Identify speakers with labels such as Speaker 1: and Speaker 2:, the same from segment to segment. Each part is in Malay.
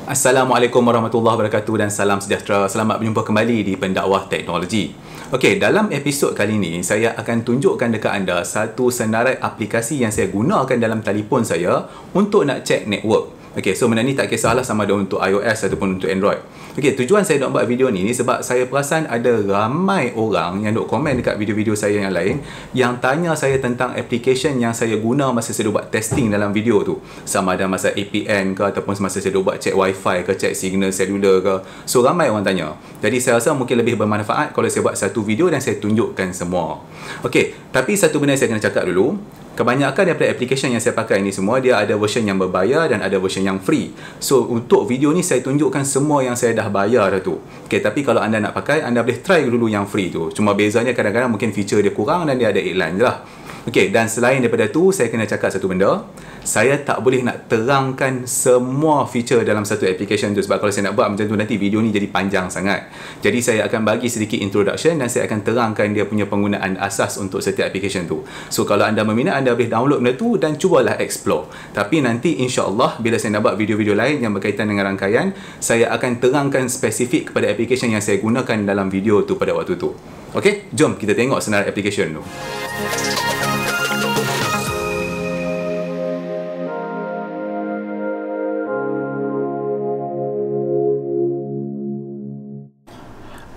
Speaker 1: Assalamualaikum warahmatullahi wabarakatuh dan salam sejahtera. Selamat berjumpa kembali di Pendakwah Teknologi. Okey, dalam episod kali ini saya akan tunjukkan dekat anda satu senarai aplikasi yang saya gunakan dalam telefon saya untuk nak cek network. Okey, so benda ni tak kisahlah sama ada untuk iOS ataupun untuk Android. Okey, tujuan saya nak buat video ni sebab saya perasan ada ramai orang yang duk komen dekat video-video saya yang lain yang tanya saya tentang application yang saya guna masa saya buat testing dalam video tu. Sama ada masa APN ke ataupun semasa saya buat cek wifi ke, cek signal selular ke. So ramai orang tanya. Jadi saya rasa mungkin lebih bermanfaat kalau saya buat satu video dan saya tunjukkan semua. Okey, tapi satu benda saya kena cakap dulu. Kebanyakan daripada application yang saya pakai ni semua, dia ada version yang berbayar dan ada version yang free. So, untuk video ni saya tunjukkan semua yang saya dah bayar dah tu. Okay, tapi kalau anda nak pakai, anda boleh try dulu yang free tu. Cuma bezanya kadang-kadang mungkin feature dia kurang dan dia ada iklan je lah. Okay, dan selain daripada tu, saya kena cakap satu benda. Saya tak boleh nak terangkan semua feature dalam satu application tu. Sebab kalau saya nak buat macam tu, nanti video ni jadi panjang sangat. Jadi saya akan bagi sedikit introduction dan saya akan terangkan dia punya penggunaan asas untuk setiap application tu. So kalau anda berminat, anda boleh download benda tu dan cubalah explore. Tapi nanti insya-Allah bila saya nak buat video-video lain yang berkaitan dengan rangkaian, saya akan terangkan spesifik kepada application yang saya gunakan dalam video tu pada waktu tu. Okey, jom kita tengok senarai application tu.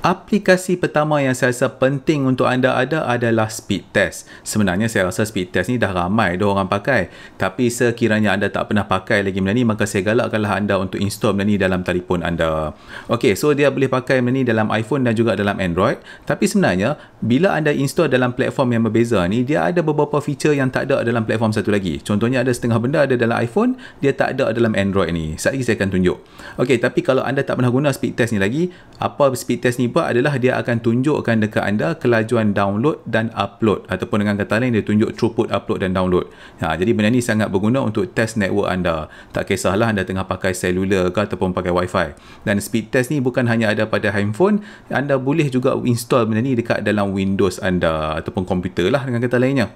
Speaker 1: Aplikasi pertama yang saya rasa penting untuk anda ada adalah speed test. Sebenarnya saya rasa speed test ni dah ramai dah orang pakai. Tapi sekiranya anda tak pernah pakai lagi benda ni, maka saya galakkanlah anda untuk install benda ni dalam telefon anda. Okey, so dia boleh pakai benda ni dalam iPhone dan juga dalam Android. Tapi sebenarnya, bila anda install dalam platform yang berbeza ni, dia ada beberapa feature yang tak ada dalam platform satu lagi. Contohnya ada setengah benda ada dalam iPhone, dia tak ada dalam Android ni. Sekejap lagi saya akan tunjuk. Okey, tapi kalau anda tak pernah guna speed test ni lagi, apa speed test ni buat adalah dia akan tunjukkan dekat anda kelajuan download dan upload, ataupun dengan kata lain dia tunjuk throughput upload dan download. Jadi benda ni sangat berguna untuk test network anda. Tak kisahlah anda tengah pakai selular ke ataupun pakai wifi. Dan speed test ni bukan hanya ada pada handphone, anda boleh juga install benda ni dekat dalam Windows anda ataupun komputer lah dengan kata lainnya.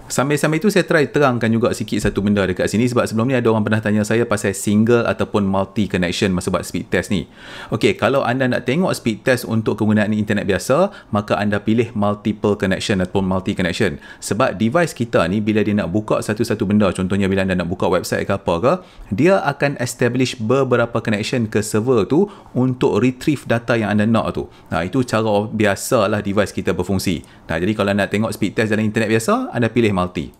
Speaker 1: Sambil-sambil itu saya try terangkan juga sikit satu benda dekat sini sebab sebelum ni ada orang pernah tanya saya pasal single ataupun multi connection masa buat speed test ni. Okey, kalau anda nak tengok speed test untuk kegunaan internet biasa, maka anda pilih multiple connection ataupun multi connection. Sebab device kita ni bila dia nak buka satu-satu benda, contohnya bila anda nak buka website ke apa ke, dia akan establish beberapa connection ke server tu untuk retrieve data yang anda nak tu. Itu cara biasalah device kita berfungsi. Jadi kalau nak tengok speed test dalam internet biasa, anda pilih multi.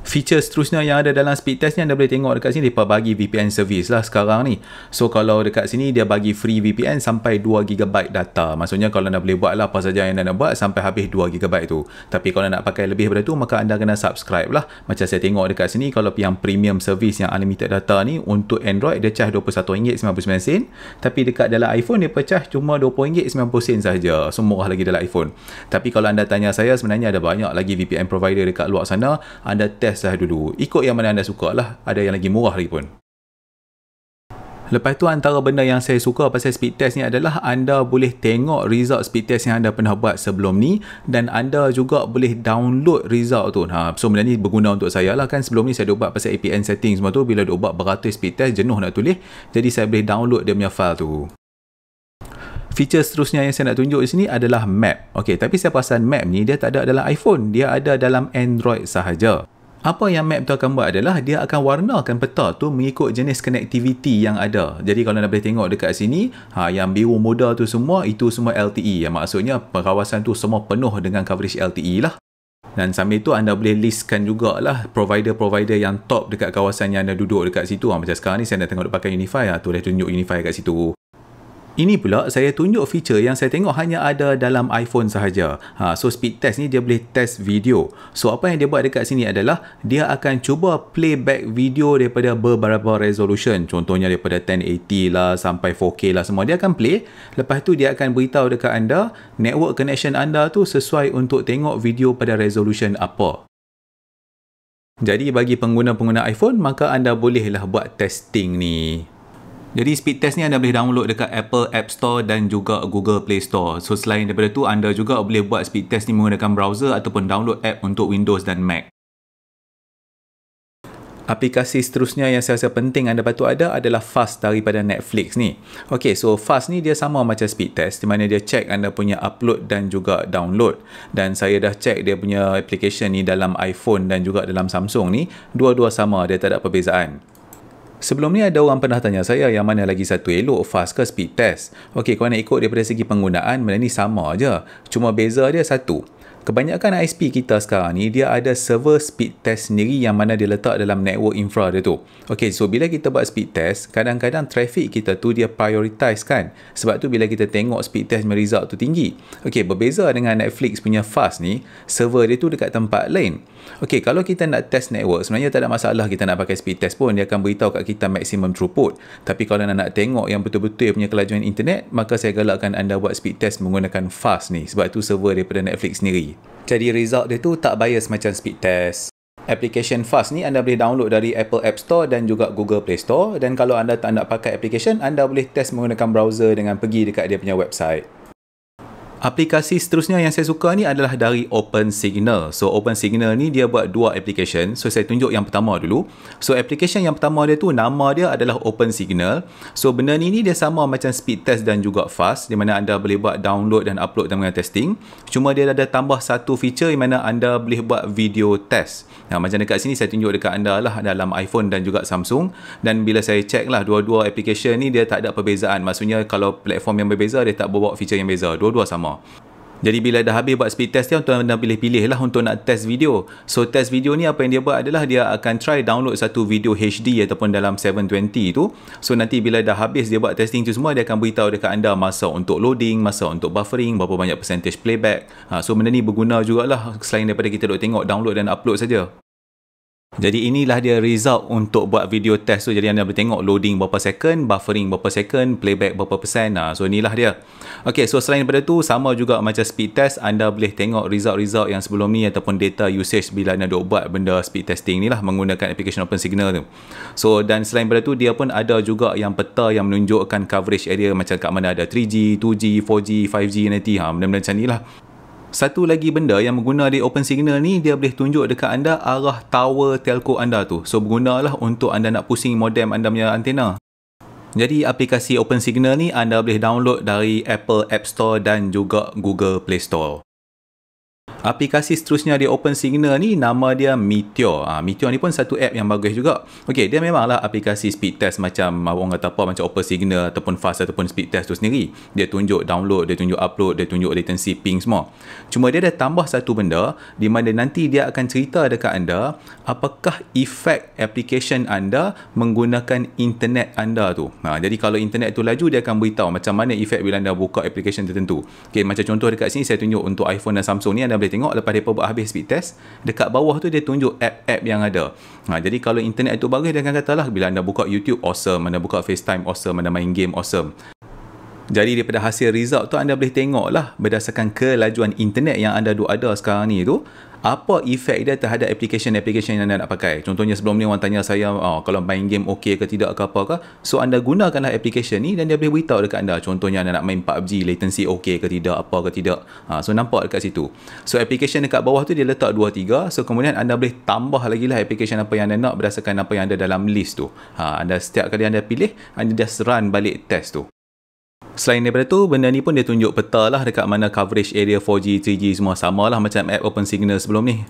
Speaker 1: Feature seterusnya yang ada dalam speed test ni anda boleh tengok dekat sini, dia bagi VPN service lah sekarang ni. So kalau dekat sini dia bagi free VPN sampai 2GB data. Maksudnya kalau anda boleh buat lah apa saja yang anda nak buat sampai habis 2GB tu. Tapi kalau nak pakai lebih daripada tu, maka anda kena subscribe lah. Macam saya tengok dekat sini, kalau yang premium service yang unlimited data ni untuk Android dia cah RM21.99. Tapi dekat dalam iPhone dia pecah cuma RM20.90 sahaja. So murah lagi dalam iPhone. Tapi kalau anda tanya saya, sebenarnya ada banyak lagi VPN provider dekat luar sana. Anda test lah dulu. Ikut yang mana anda suka lah. Ada yang lagi murah lagi pun. Lepas tu antara benda yang saya suka pasal speed test ni adalah anda boleh tengok result speed test yang anda pernah buat sebelum ni dan anda juga boleh download result tu. So benda ni berguna untuk saya lah kan. Sebelum ni saya buat pasal APN setting semua tu, bila buat beratus speed test jenuh nak tulis. Jadi saya boleh download dia punya file tu. Feature seterusnya yang saya nak tunjuk di sini adalah map. Okey, tapi saya perasan map ni dia tak ada dalam iPhone, dia ada dalam Android sahaja. Apa yang map tu akan buat adalah dia akan warnakan peta tu mengikut jenis connectivity yang ada. Jadi kalau anda boleh tengok dekat sini, yang biru muda tu semua, itu semua LTE. Yang maksudnya kawasan tu semua penuh dengan coverage LTE lah. Dan sambil tu anda boleh listkan jugalah provider-provider yang top dekat kawasan yang anda duduk dekat situ. Macam sekarang ni saya nak tengok pakai Unify, tu dah tunjuk Unify kat situ. Ini pula saya tunjuk feature yang saya tengok hanya ada dalam iPhone sahaja. So speed test ni dia boleh test video. So apa yang dia buat dekat sini adalah dia akan cuba playback video daripada beberapa resolution. Contohnya daripada 1080 lah sampai 4K lah semua dia akan play. Lepas tu dia akan beritahu dekat anda network connection anda tu sesuai untuk tengok video pada resolution apa. Jadi bagi pengguna-pengguna iPhone, maka anda bolehlah buat testing ni. Jadi speed test ni anda boleh download dekat Apple App Store dan juga Google Play Store. So selain daripada tu, anda juga boleh buat speed test ni menggunakan browser ataupun download app untuk Windows dan Mac. Aplikasi seterusnya yang saya rasa penting anda patut ada adalah Fast daripada Netflix ni. Okey, so Fast ni dia sama macam speed test di mana dia check anda punya upload dan juga download. Dan saya dah check dia punya application ni dalam iPhone dan juga dalam Samsung ni, dua-dua sama, dia tak ada perbezaan. Sebelum ni ada orang pernah tanya saya yang mana lagi satu elok, Fast ke speed test. Okey, kalau nak ikut daripada segi penggunaan, benda ni sama je. Cuma beza dia satu. Kebanyakan ISP kita sekarang ni, dia ada server speed test sendiri yang mana dia letak dalam network infra dia tu. Okay, so bila kita buat speed test, kadang-kadang traffic kita tu dia prioritize kan. Sebab tu bila kita tengok speed test result tu tinggi. Okay, berbeza dengan Netflix punya Fast ni, server dia tu dekat tempat lain. Okay, kalau kita nak test network, sebenarnya tak ada masalah kita nak pakai speed test pun. Dia akan beritahu kat kita maximum throughput. Tapi kalau nak tengok yang betul-betul punya kelajuan internet, maka saya galakkan anda buat speed test menggunakan Fast ni. Sebab tu server daripada Netflix sendiri. Jadi result dia tu tak bias macam speed test. Application Fast ni anda boleh download dari Apple App Store dan juga Google Play Store. Dan kalau anda tak nak pakai application, anda boleh test menggunakan browser dengan pergi dekat dia punya website. Aplikasi seterusnya yang saya suka ni adalah dari OpenSignal. So OpenSignal ni dia buat dua application. So saya tunjuk yang pertama dulu. So application yang pertama dia tu, nama dia adalah OpenSignal. So benda ni dia sama macam speed test dan juga Fast, di mana anda boleh buat download dan upload dan mengenai testing. Cuma dia ada tambah satu feature di mana anda boleh buat video test. Nah, macam dekat sini saya tunjuk dekat anda lah dalam iPhone dan juga Samsung. Dan bila saya check lah dua-dua application ni dia tak ada perbezaan. Maksudnya kalau platform yang berbeza dia tak bawa feature yang beza. Dua-dua sama. Jadi bila dah habis buat speed test dia, untuk anda pilih-pilih lah untuk nak test video. So test video ni apa yang dia buat adalah dia akan try download satu video HD ataupun dalam 720 tu. So nanti bila dah habis dia buat testing tu semua, dia akan beritahu dekat anda masa untuk loading, masa untuk buffering, berapa banyak percentage playback. So benda ni berguna jugalah selain daripada kita duk tengok download dan upload saja. Jadi inilah dia result untuk buat video test tu. Jadi anda boleh tengok loading berapa second, buffering berapa second, playback berapa persen. So inilah dia. Okay, so selain daripada tu, sama juga macam speed test, anda boleh tengok result-result yang sebelum ni ataupun data usage bila anda duk buat benda speed testing ni lah menggunakan application OpenSignal tu. So dan selain daripada tu, dia pun ada juga yang peta yang menunjukkan coverage area macam kat mana ada 3G, 2G, 4G, 5G nanti. Benda-benda macam ni lah. Satu lagi benda yang mengguna di OpenSignal ni, dia boleh tunjuk dekat anda arah tower telco anda tu. So bergunalah untuk anda nak pusing modem anda punya antena. Jadi aplikasi OpenSignal ni anda boleh download dari Apple App Store dan juga Google Play Store. Aplikasi seterusnya di OpenSignal ni nama dia Meteor. Meteor ni pun satu app yang bagus juga. Okey, dia memanglah aplikasi speed test macam orang kata apa, macam OpenSignal ataupun Fast ataupun speed test tu sendiri. Dia tunjuk download, dia tunjuk upload, dia tunjuk latency, ping semua. Cuma dia ada tambah satu benda di mana nanti dia akan cerita dekat anda apakah efek application anda menggunakan internet anda tu. Jadi kalau internet tu laju, dia akan beritahu macam mana efek bila anda buka application tertentu. Okey, macam contoh dekat sini saya tunjuk untuk iPhone dan Samsung ni, anda boleh tengok lepas mereka buat habis speed test, dekat bawah tu dia tunjuk app-app yang ada. Jadi kalau internet tu bagus, dia akan katalah bila anda buka YouTube awesome, anda buka FaceTime awesome, anda main game awesome. Jadi daripada hasil result tu anda boleh tengok lah berdasarkan kelajuan internet yang anda ada sekarang ni tu, apa efek dia terhadap application-application yang anda nak pakai. Contohnya sebelum ni orang tanya saya, kalau main game okey ke tidak ke apa ke. So anda gunakanlah application ni dan dia boleh beritahu dekat anda. Contohnya anda nak main PUBG, latency okey ke tidak, apa ke tidak. So nampak dekat situ. So application dekat bawah tu dia letak 2-3. So kemudian anda boleh tambah lagi lah application apa yang anda nak berdasarkan apa yang ada dalam list tu. Anda setiap kali anda pilih, anda just run balik test tu. Selain daripada tu, benda ni pun dia tunjuk peta lah dekat mana coverage area 4G, 3G semua sama lah macam app OpenSignal sebelum ni.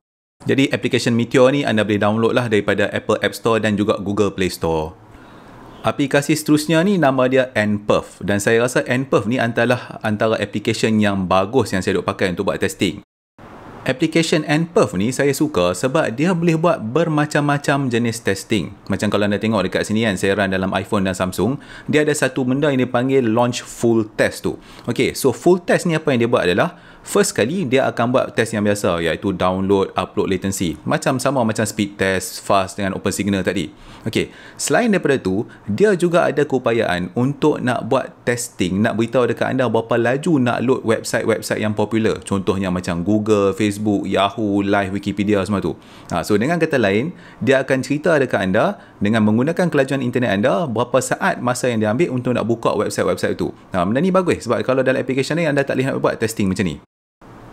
Speaker 1: Jadi application Meteor ni anda boleh download lah daripada Apple App Store dan juga Google Play Store. Aplikasi seterusnya ni nama dia nPerf, dan saya rasa nPerf ni antara application yang bagus yang saya duk pakai untuk buat testing. Application nPerf ni saya suka sebab dia boleh buat bermacam-macam jenis testing. Macam kalau anda tengok dekat sini kan, saya run dalam iPhone dan Samsung, dia ada satu benda yang dipanggil launch full test tu. Okay, so full test ni apa yang dia buat adalah, first kali dia akan buat test yang biasa, iaitu download, upload, latency. Sama macam speed test, Fast dengan OpenSignal tadi. Okay, selain daripada tu, dia juga ada keupayaan untuk nak buat testing, nak beritahu dekat anda berapa laju nak load website-website yang popular. Contohnya macam Google, Facebook, Yahoo, Live, Wikipedia semua tu. So dengan kata lain, dia akan cerita dekat anda dengan menggunakan kelajuan internet anda berapa saat masa yang dia ambil untuk nak buka website-website tu. Benda ni bagus sebab kalau dalam application ni anda tak boleh nak buat testing macam ni.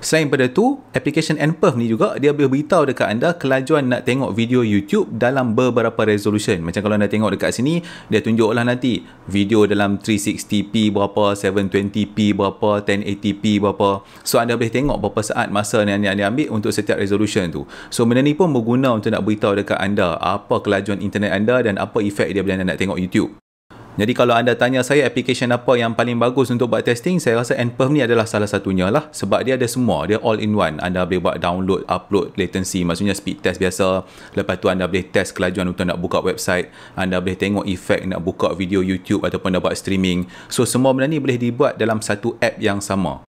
Speaker 1: Selain pada tu, application nperf ni juga dia boleh beritahu dekat anda kelajuan nak tengok video YouTube dalam beberapa resolution. Macam kalau anda tengok dekat sini, dia tunjuklah nanti video dalam 360p berapa, 720p berapa, 1080p berapa. So anda boleh tengok berapa saat masa yang anda ambil untuk setiap resolution tu. So benda ni pun berguna untuk nak beritahu dekat anda apa kelajuan internet anda dan apa efek dia bila anda nak tengok YouTube. Jadi kalau anda tanya saya application apa yang paling bagus untuk buat testing, saya rasa nperf ni adalah salah satunya lah. Sebab dia ada semua, dia all in one. Anda boleh buat download, upload, latency, maksudnya speed test biasa. Lepas tu anda boleh test kelajuan untuk nak buka website. Anda boleh tengok efek nak buka video YouTube ataupun nak buat streaming. So semua benda ni boleh dibuat dalam satu app yang sama.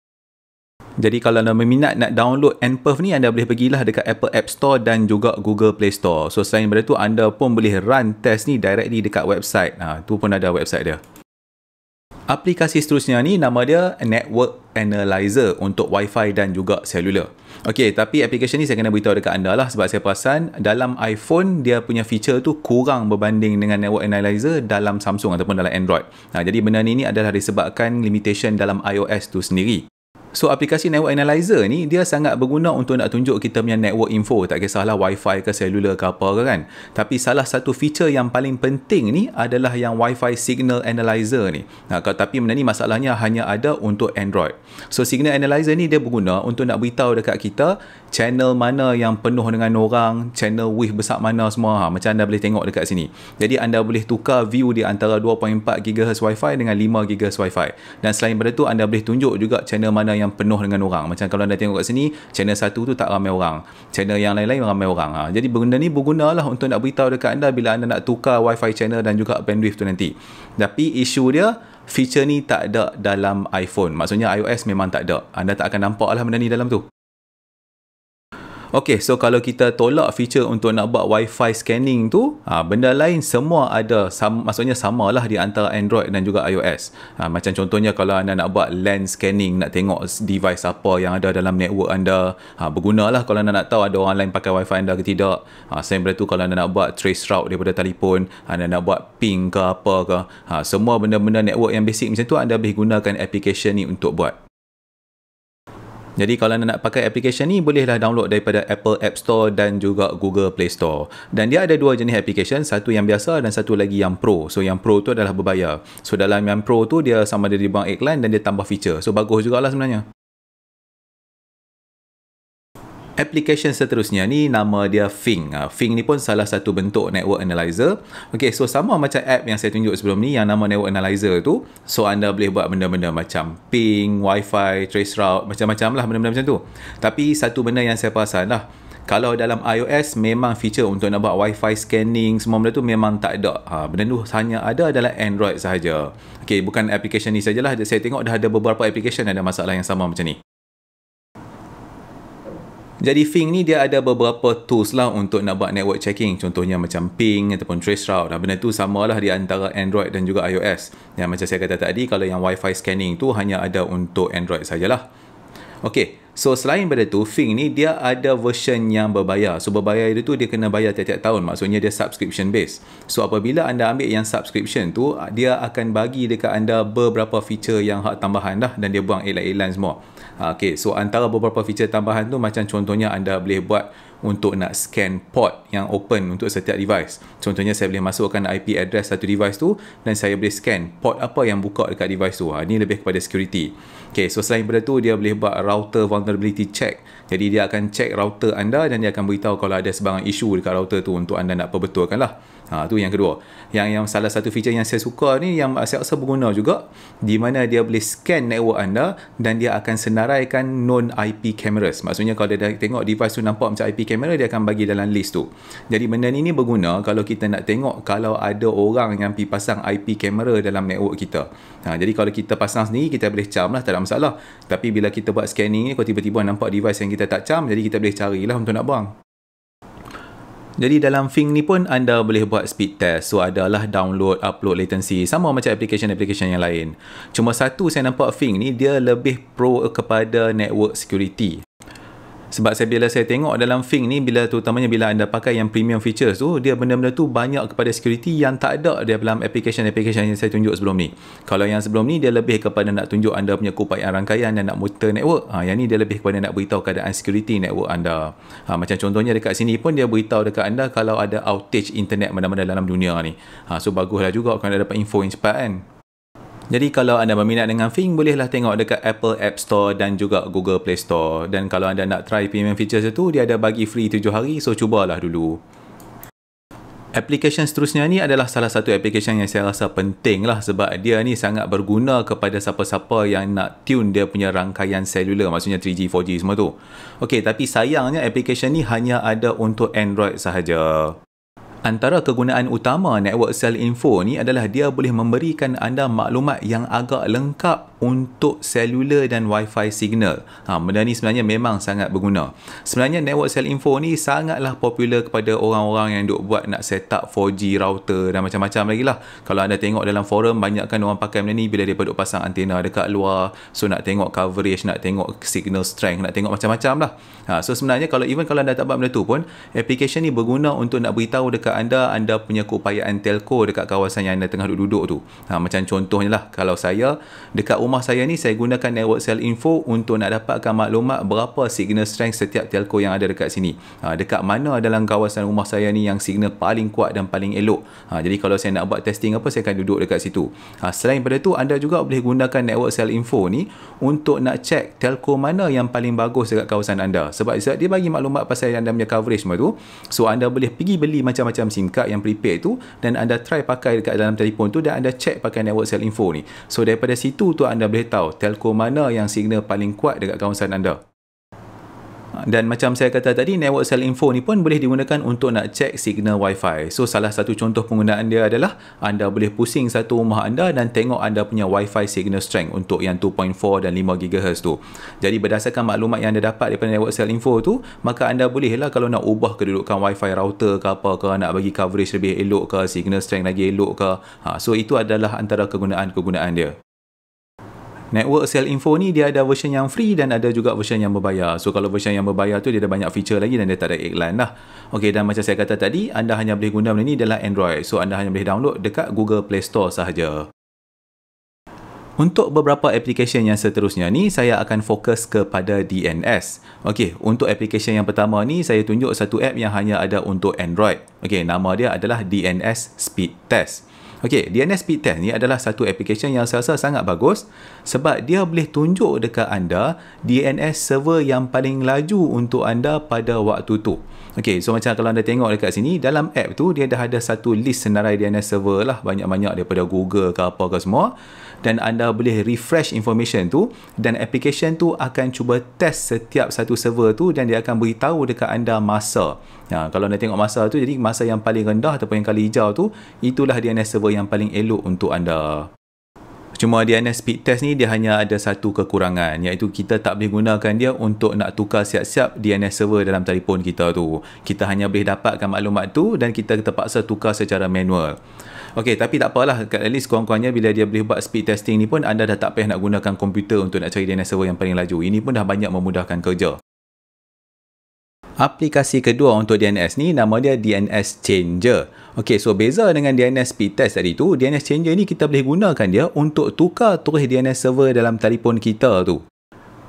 Speaker 1: Jadi kalau anda berminat nak download nperf ni, anda boleh pergilah dekat Apple App Store dan juga Google Play Store. So selain daripada tu, anda pun boleh run test ni directly dekat website. Tu pun ada website dia. Aplikasi seterusnya ni nama dia Network Analyzer untuk Wi-Fi dan juga selular. Okey, tapi aplikasi ni saya kena beritahu dekat anda lah sebab saya perasan dalam iPhone dia punya feature tu kurang berbanding dengan Network Analyzer dalam Samsung ataupun dalam Android. Jadi benda ni adalah disebabkan limitation dalam iOS tu sendiri. So aplikasi Network Analyzer ni dia sangat berguna untuk nak tunjuk kita punya network info, tak kisahlah Wi-Fi ke selular ke apa ke kan. Tapi salah satu feature yang paling penting ni adalah yang Wi-Fi Signal Analyzer ni. Tapi benda ni masalahnya hanya ada untuk Android. So Signal Analyzer ni dia berguna untuk nak beritahu dekat kita channel mana yang penuh dengan orang, channel width besar mana semua. Macam anda boleh tengok dekat sini. Jadi anda boleh tukar view di antara 2.4 GHz Wi-Fi dengan 5 GHz Wi-Fi. Dan selain daripada tu anda boleh tunjuk juga channel mana yang penuh dengan orang. Macam kalau anda tengok kat sini, channel 1 tu tak ramai orang, channel yang lain-lain ramai orang. Jadi benda ni bergunalah untuk nak beritahu dekat anda bila anda nak tukar Wi-Fi channel dan juga bandwidth tu nanti. Tapi isu dia, feature ni tak ada dalam iPhone. Maksudnya iOS memang tak ada. Anda tak akan nampak lah benda ni dalam tu. Okey, so kalau kita tolak feature untuk nak buat Wi-Fi scanning tu, benda lain semua ada, maksudnya samalah di antara Android dan juga iOS. Macam contohnya kalau anda nak buat LAN scanning, nak tengok device apa yang ada dalam network anda, bergunalah kalau anda nak tahu ada orang lain pakai Wi-Fi anda ke tidak. Selain daripada tu, kalau anda nak buat trace route daripada telefon, anda nak buat ping ke apa ke, semua benda-benda network yang basic macam tu, anda boleh gunakan application ni untuk buat. Jadi kalau anda nak pakai aplikasi ni, bolehlah download daripada Apple App Store dan juga Google Play Store. Dan dia ada dua jenis aplikasi, satu yang biasa dan satu lagi yang Pro. So yang Pro tu adalah berbayar. So dalam yang Pro tu dia sama ada dibuang iklan dan dia tambah feature. So bagus jugalah sebenarnya. Application seterusnya ni nama dia Fing. Fing ni pun salah satu bentuk Network Analyzer. Okay, so sama macam app yang saya tunjuk sebelum ni yang nama Network Analyzer tu. So anda boleh buat benda-benda macam ping, Wi-Fi, trace route, macam-macam lah benda-benda macam tu. Tapi satu benda yang saya perasan lah, kalau dalam iOS memang feature untuk nak buat Wi-Fi scanning, semua benda tu memang tak ada. Benda tu hanya ada dalam Android sahaja. Okay, bukan application ni sajalah. Saya tengok dah ada beberapa application ada masalah yang sama macam ni. Jadi Fing ni dia ada beberapa tools lah untuk nak buat network checking. Contohnya macam ping ataupun trace route. Benda tu samalah di antara Android dan juga iOS. Yang macam saya kata tadi, kalau yang Wi-Fi scanning tu hanya ada untuk Android sajalah. Okey, so selain daripada tu, Fing ni dia ada version yang berbayar. So berbayar itu dia kena bayar tiap-tiap tahun. Maksudnya dia subscription base. So apabila anda ambil yang subscription tu, dia akan bagi dekat anda beberapa feature yang hak tambahan dah, dan dia buang iklan-iklan semua. Okey, so antara beberapa feature tambahan tu macam contohnya anda boleh buat untuk nak scan port yang open untuk setiap device. Contohnya saya boleh masukkan IP address satu device tu dan saya boleh scan port apa yang buka dekat device tu. Ini lebih kepada security. Okay, so selain daripada tu dia boleh buat router vulnerability check. Jadi dia akan check router anda dan dia akan beritahu kalau ada sebarang isu dekat router tu untuk anda nak perbetulkan lah. Tu yang kedua. Yang salah satu feature yang saya suka ni yang saya rasa berguna juga, di mana dia boleh scan network anda dan dia akan senaraikan non-IP cameras. Maksudnya kalau dia tengok device tu nampak macam IP camera, dia akan bagi dalam list tu. Jadi benda ni berguna kalau kita nak tengok kalau ada orang yang pergi pasang IP camera dalam network kita. Jadi kalau kita pasang sendiri, kita boleh cam lah, tak ada masalah. Tapi bila kita buat scanning ni, kalau tiba-tiba nampak device yang kita tak cam, jadi kita boleh carilah untuk nak buang. Jadi dalam Fing ni pun anda boleh buat speed test. So adalah download, upload, latency. Sama macam application-application yang lain. Cuma satu saya nampak Fing ni dia lebih pro kepada network security. Sebab bila saya tengok dalam Fing ni, terutamanya bila anda pakai yang premium features tu, dia benda-benda tu banyak kepada security yang tak ada dalam application-application yang saya tunjuk sebelum ni. Kalau yang sebelum ni dia lebih kepada nak tunjuk anda punya keupayaan rangkaian dan nak monitor network. Yang ni dia lebih kepada nak beritahu keadaan security network anda. Macam contohnya dekat sini pun dia beritahu dekat anda kalau ada outage internet mana-mana dalam dunia ni. So baguslah juga kalau anda dapat info yang cepat kan. Jadi kalau anda berminat dengan Fing, bolehlah tengok dekat Apple App Store dan juga Google Play Store. Dan kalau anda nak try premium features itu, dia ada bagi free 7 hari, so cubalah dulu. Application seterusnya ni adalah salah satu application yang saya rasa penting lah, sebab dia ni sangat berguna kepada siapa-siapa yang nak tune dia punya rangkaian selular, maksudnya 3G, 4G semua tu. Okey, tapi sayangnya application ni hanya ada untuk Android sahaja. Antara kegunaan utama Network Cell Info ni adalah dia boleh memberikan anda maklumat yang agak lengkap untuk selular dan Wi-Fi signal. Benda ni sebenarnya memang sangat berguna. Sebenarnya Network Cell Info ni sangatlah popular kepada orang-orang yang duk buat nak set up 4G router dan macam-macam lagi lah. Kalau anda tengok dalam forum, banyakkan orang pakai benda ni bila dia duk pasang antena dekat luar. So nak tengok coverage, nak tengok signal strength, nak tengok macam-macam lah. So sebenarnya kalau anda tak buat benda tu pun, application ni berguna untuk nak beritahu dekat anda punya keupayaan telco dekat kawasan yang anda tengah duduk tu. Macam contohnya lah, kalau saya dekat rumah saya ni, saya gunakan Network Cell Info untuk nak dapatkan maklumat berapa signal strength setiap telco yang ada dekat sini. Dekat mana dalam kawasan rumah saya ni yang signal paling kuat dan paling elok. Jadi kalau saya nak buat testing apa, saya akan duduk dekat situ. Selain daripada tu, anda juga boleh gunakan Network Cell Info ni untuk nak check telco mana yang paling bagus dekat kawasan anda. Sebab dia bagi maklumat pasal anda punya coverage semua tu. So anda boleh pergi beli macam-macam SIM card yang prepaid tu dan anda try pakai dekat dalam telefon tu dan anda check pakai Network Cell Info ni. So daripada situ tu anda boleh tahu telco mana yang signal paling kuat dekat kawasan anda. Dan macam saya kata tadi, Network Cell Info ni pun boleh digunakan untuk nak check signal Wi-Fi. So salah satu contoh penggunaan dia adalah anda boleh pusing satu rumah anda dan tengok anda punya Wi-Fi signal strength untuk yang 2.4 dan 5 GHz tu. Jadi berdasarkan maklumat yang anda dapat daripada Network Cell Info tu, maka anda bolehlah kalau nak ubah kedudukan Wi-Fi router ke apa ke, nak bagi coverage lebih elok ke, signal strength lagi elok ke. So itu adalah antara kegunaan-kegunaan dia. Network Cell Info ni dia ada version yang free dan ada juga version yang berbayar. So kalau version yang berbayar tu dia ada banyak feature lagi dan dia tak ada iklan lah. Okey, dan macam saya kata tadi, anda hanya boleh guna benda ni dalam Android. So anda hanya boleh download dekat Google Play Store sahaja. Untuk beberapa application yang seterusnya ni, saya akan fokus kepada DNS. Okey, untuk application yang pertama ni, saya tunjuk satu app yang hanya ada untuk Android. Okey, nama dia adalah DNS Speed Test. Okey, DNS Speed Test ni adalah satu application yang saya rasa sangat bagus sebab dia boleh tunjuk dekat anda DNS server yang paling laju untuk anda pada waktu tu. Okey, so macam kalau anda tengok dekat sini, dalam app tu dia dah ada satu list senarai DNS server lah, banyak-banyak daripada Google ke apa ke semua, dan anda boleh refresh information tu dan application tu akan cuba test setiap satu server tu dan dia akan beritahu dekat anda masa. Kalau anda tengok masa tu, jadi masa yang paling rendah ataupun yang kali hijau tu, itulah DNS server yang paling elok untuk anda. Cuma DNS Speed Test ni dia hanya ada satu kekurangan, iaitu kita tak boleh gunakan dia untuk nak tukar siap-siap DNS server dalam telefon kita tu. Kita hanya boleh dapatkan maklumat tu dan kita terpaksa tukar secara manual. Okey, tapi tak apalah, at least kurang-kurangnya bila dia boleh buat speed testing ni pun anda dah tak payah nak gunakan komputer untuk nak cari DNS server yang paling laju. Ini pun dah banyak memudahkan kerja. Aplikasi kedua untuk DNS ni nama dia DNS Changer. Okey, so beza dengan DNS Speed Test tadi tu, DNS Changer ni kita boleh gunakan dia untuk tukar terus DNS server dalam telefon kita tu.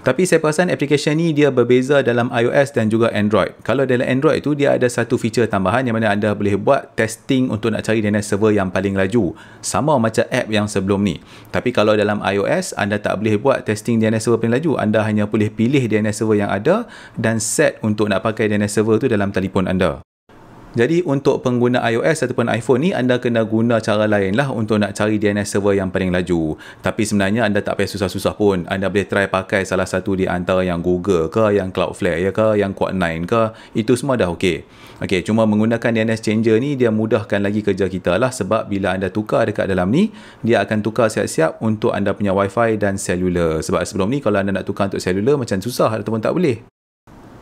Speaker 1: Tapi saya perasan aplikasi ni dia berbeza dalam iOS dan juga Android. Kalau dalam Android tu dia ada satu feature tambahan yang mana anda boleh buat testing untuk nak cari DNS server yang paling laju. Sama macam app yang sebelum ni. Tapi kalau dalam iOS anda tak boleh buat testing DNS server paling laju. Anda hanya boleh pilih DNS server yang ada dan set untuk nak pakai DNS server tu dalam telefon anda. Jadi untuk pengguna iOS ataupun iPhone ni, anda kena guna cara lain lah untuk nak cari DNS server yang paling laju. Tapi sebenarnya anda tak payah susah-susah pun. Anda boleh try pakai salah satu di antara yang Google ke, yang Cloudflare ya ke, yang Quad9 ke. Itu semua dah okey. Okey, cuma menggunakan DNS Changer ni dia mudahkan lagi kerja kita lah, sebab bila anda tukar dekat dalam ni, dia akan tukar siap-siap untuk anda punya Wi-Fi dan selular. Sebab sebelum ni kalau anda nak tukar untuk selular macam susah ataupun tak boleh.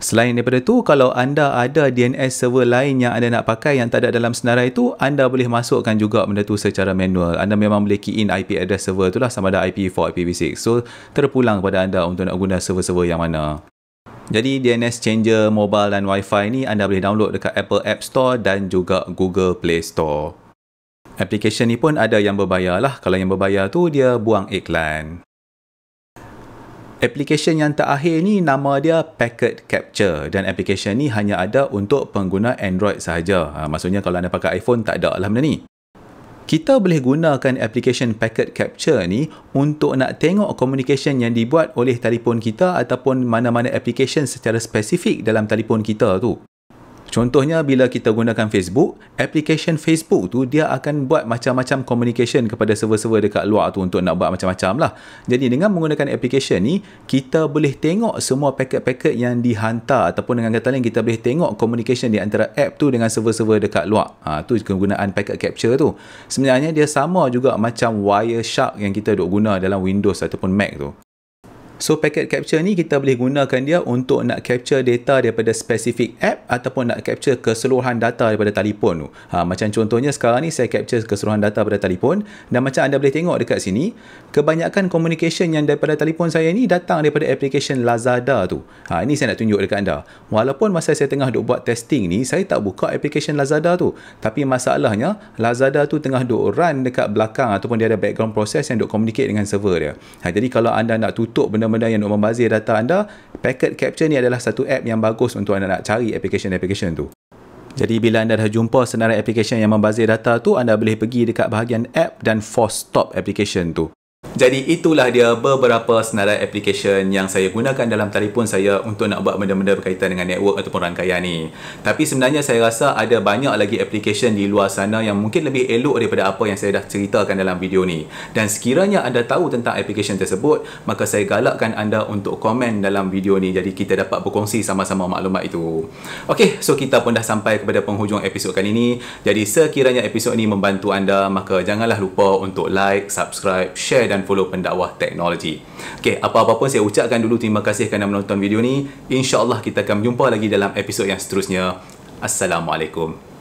Speaker 1: Selain daripada tu, kalau anda ada DNS server lain yang anda nak pakai yang tak ada dalam senarai tu, anda boleh masukkan juga benda tu secara manual. Anda memang boleh key in IP address server tu lah, sama ada IPv4, IPv6. So, terpulang kepada anda untuk nak guna server-server yang mana. Jadi DNS Changer Mobile dan Wi-Fi ni anda boleh download dekat Apple App Store dan juga Google Play Store. Aplikesen ni pun ada yang berbayar lah. Kalau yang berbayar tu dia buang iklan. Aplikesen yang terakhir ni nama dia Packet Capture dan aplikesen ni hanya ada untuk pengguna Android sahaja. Maksudnya kalau anda pakai iPhone tak ada lah benda ni. Kita boleh gunakan aplikesen Packet Capture ni untuk nak tengok communication yang dibuat oleh telefon kita ataupun mana-mana aplikesen secara spesifik dalam telefon kita tu. Contohnya bila kita gunakan Facebook, aplikesen Facebook tu dia akan buat macam-macam communication kepada server-server dekat luar tu untuk nak buat macam-macam lah. Jadi dengan menggunakan aplikesen ni, kita boleh tengok semua paket-paket yang dihantar ataupun dengan kata lain kita boleh tengok communication di antara app tu dengan server-server dekat luar. Tu kegunaan packet capture tu. Sebenarnya dia sama juga macam Wireshark yang kita duk guna dalam Windows ataupun Mac tu. So packet capture ni kita boleh gunakan dia untuk nak capture data daripada spesifik app ataupun nak capture keseluruhan data daripada telefon tu. Macam contohnya sekarang ni saya capture keseluruhan data daripada telefon dan macam anda boleh tengok dekat sini, kebanyakan communication yang daripada telefon saya ni datang daripada application Lazada tu. Ini saya nak tunjuk dekat anda. Walaupun masa saya tengah duk buat testing ni, saya tak buka application Lazada tu. Tapi masalahnya, Lazada tu tengah duk run dekat belakang ataupun dia ada background process yang duk communicate dengan server dia. Jadi kalau anda nak tutup benda-benda yang nak membazir data anda, Packet Capture ni adalah satu app yang bagus untuk anda nak cari application tu. Jadi bila anda dah jumpa senarai application yang membazir data tu, anda boleh pergi dekat bahagian app dan force stop application tu. Jadi itulah dia beberapa senarai aplikesen yang saya gunakan dalam telefon saya untuk nak buat benda-benda berkaitan dengan network ataupun rangkaian ni. Tapi sebenarnya saya rasa ada banyak lagi aplikesen di luar sana yang mungkin lebih elok daripada apa yang saya dah ceritakan dalam video ni. Dan sekiranya anda tahu tentang aplikesen tersebut, maka saya galakkan anda untuk komen dalam video ni jadi kita dapat berkongsi sama-sama maklumat itu. Okey, so kita pun dah sampai kepada penghujung episod kali ini. Jadi sekiranya episod ni membantu anda, maka janganlah lupa untuk like, subscribe, share dan follow Pendakwah Teknologi. Okey, apa-apa pun saya ucapkan dulu terima kasih kerana menonton video ni. InsyaAllah kita akan berjumpa lagi dalam episod yang seterusnya. Assalamualaikum.